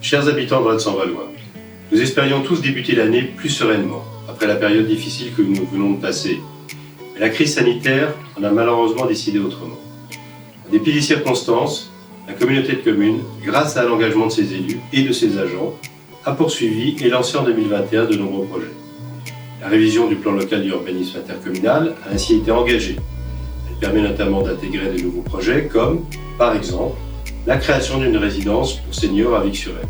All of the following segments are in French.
Chers habitants de Rennes-en-Valois, nous espérions tous débuter l'année plus sereinement, après la période difficile que nous venons de passer. Mais la crise sanitaire en a malheureusement décidé autrement. En dépit des circonstances, la communauté de communes, grâce à l'engagement de ses élus et de ses agents, a poursuivi et lancé en 2021 de nombreux projets. La révision du plan local d'urbanisme intercommunal a ainsi été engagée. Elle permet notamment d'intégrer de nouveaux projets comme, par exemple, la création d'une résidence pour seniors à Vic-sur-Aisne.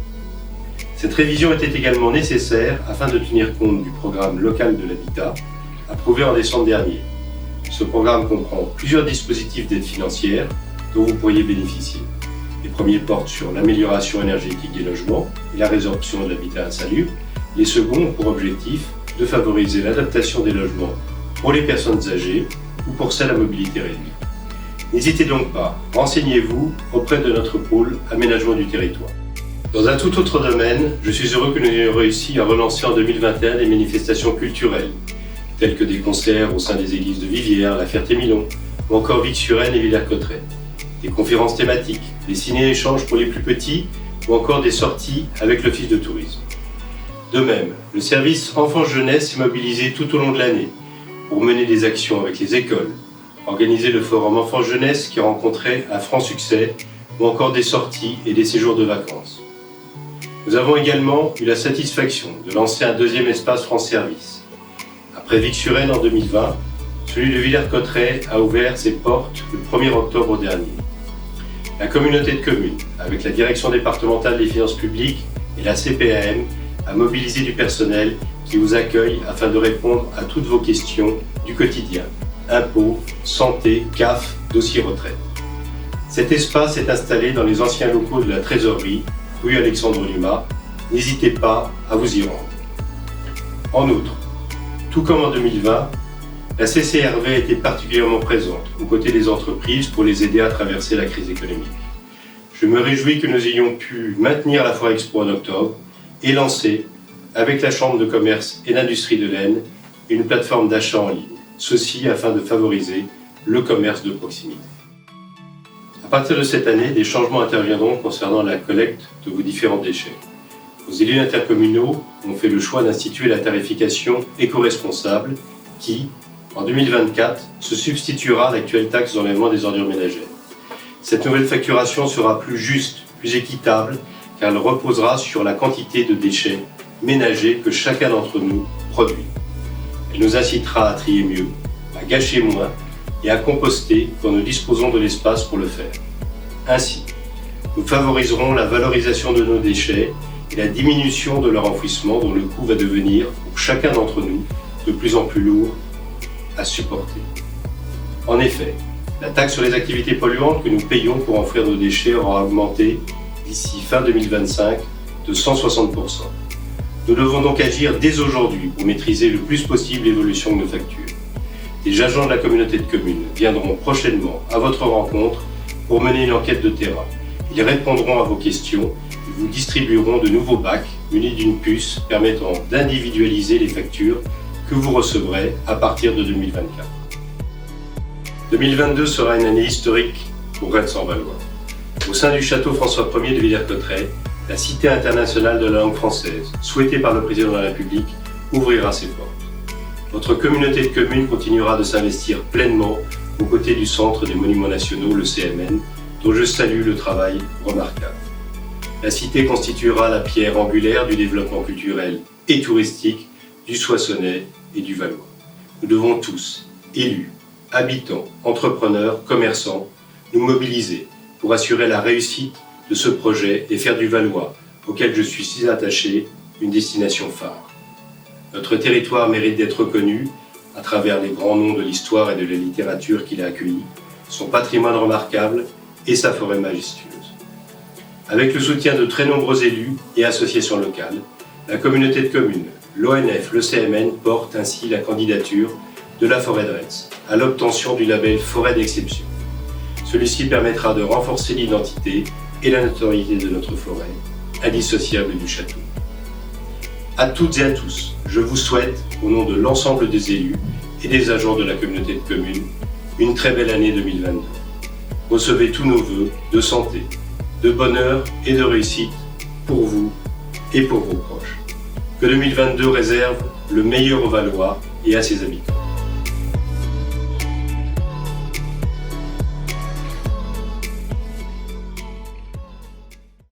Cette révision était également nécessaire afin de tenir compte du programme local de l'habitat, approuvé en décembre dernier. Ce programme comprend plusieurs dispositifs d'aide financière dont vous pourriez bénéficier. Les premiers portent sur l'amélioration énergétique des logements et la résorption de l'habitat insalubre. Les seconds ont pour objectif de favoriser l'adaptation des logements pour les personnes âgées ou pour celles à mobilité réduite. N'hésitez donc pas, renseignez-vous auprès de notre pôle aménagement du territoire. Dans un tout autre domaine, je suis heureux que nous ayons réussi à relancer en 2021 des manifestations culturelles, telles que des concerts au sein des églises de Viviers, La Ferté-Milon, ou encore Vic-sur-Aisne et Villers-Cotterêts, des conférences thématiques, des ciné-échanges pour les plus petits, ou encore des sorties avec l'Office de tourisme. De même, le service enfance-jeunesse est mobilisé tout au long de l'année pour mener des actions avec les écoles, organiser le forum enfance-jeunesse qui rencontrait un franc succès, ou encore des sorties et des séjours de vacances. Nous avons également eu la satisfaction de lancer un deuxième espace France Service. Après Vic-sur-Aisne en 2020, celui de Villers-Cotterêts a ouvert ses portes le 1er octobre dernier. La communauté de communes, avec la Direction départementale des finances publiques et la CPAM, a mobilisé du personnel qui vous accueille afin de répondre à toutes vos questions du quotidien. Impôts, santé, CAF, dossier retraite. Cet espace est installé dans les anciens locaux de la trésorerie, rue Alexandre Dumas. N'hésitez pas à vous y rendre. En outre, tout comme en 2020, la CCRV a été particulièrement présente aux côtés des entreprises pour les aider à traverser la crise économique. Je me réjouis que nous ayons pu maintenir la Foire Expo en octobre et lancer, avec la Chambre de commerce et d'industrie de l'Aisne, une plateforme d'achat en ligne. Ceci afin de favoriser le commerce de proximité. À partir de cette année, des changements interviendront concernant la collecte de vos différents déchets. Vos élus intercommunaux ont fait le choix d'instituer la tarification éco-responsable qui, en 2024, se substituera à l'actuelle taxe d'enlèvement des ordures ménagères. Cette nouvelle facturation sera plus juste, plus équitable, car elle reposera sur la quantité de déchets ménagers que chacun d'entre nous produit. Elle nous incitera à trier mieux, à gâcher moins et à composter quand nous disposons de l'espace pour le faire. Ainsi, nous favoriserons la valorisation de nos déchets et la diminution de leur enfouissement dont le coût va devenir, pour chacun d'entre nous, de plus en plus lourd à supporter. En effet, la taxe sur les activités polluantes que nous payons pour enfouir nos déchets aura augmenté d'ici fin 2025 de 160%. Nous devons donc agir dès aujourd'hui pour maîtriser le plus possible l'évolution de nos factures. Des agents de la communauté de communes viendront prochainement à votre rencontre pour mener une enquête de terrain. Ils répondront à vos questions et vous distribueront de nouveaux bacs munis d'une puce permettant d'individualiser les factures que vous recevrez à partir de 2024. 2022 sera une année historique pour Rennes-en-Valois. Au sein du château François Ier de Villers-Cotterêts, la Cité internationale de la langue française, souhaitée par le président de la République, ouvrira ses portes. Votre communauté de communes continuera de s'investir pleinement aux côtés du Centre des Monuments Nationaux, le CMN, dont je salue le travail remarquable. La Cité constituera la pierre angulaire du développement culturel et touristique du Soissonnais et du Valois. Nous devons tous, élus, habitants, entrepreneurs, commerçants, nous mobiliser pour assurer la réussite de ce projet et faire du Valois, auquel je suis si attaché, une destination phare. Notre territoire mérite d'être reconnu à travers les grands noms de l'histoire et de la littérature qu'il a accueillis, son patrimoine remarquable et sa forêt majestueuse. Avec le soutien de très nombreux élus et associations locales, la communauté de communes, l'ONF, le CMN porte ainsi la candidature de la forêt de Rennes à l'obtention du label Forêt d'exception. Celui-ci permettra de renforcer l'identité et la notoriété de notre forêt, indissociable du château. À toutes et à tous, je vous souhaite, au nom de l'ensemble des élus et des agents de la communauté de communes, une très belle année 2022. Recevez tous nos vœux de santé, de bonheur et de réussite pour vous et pour vos proches. Que 2022 réserve le meilleur au Valois et à ses habitants.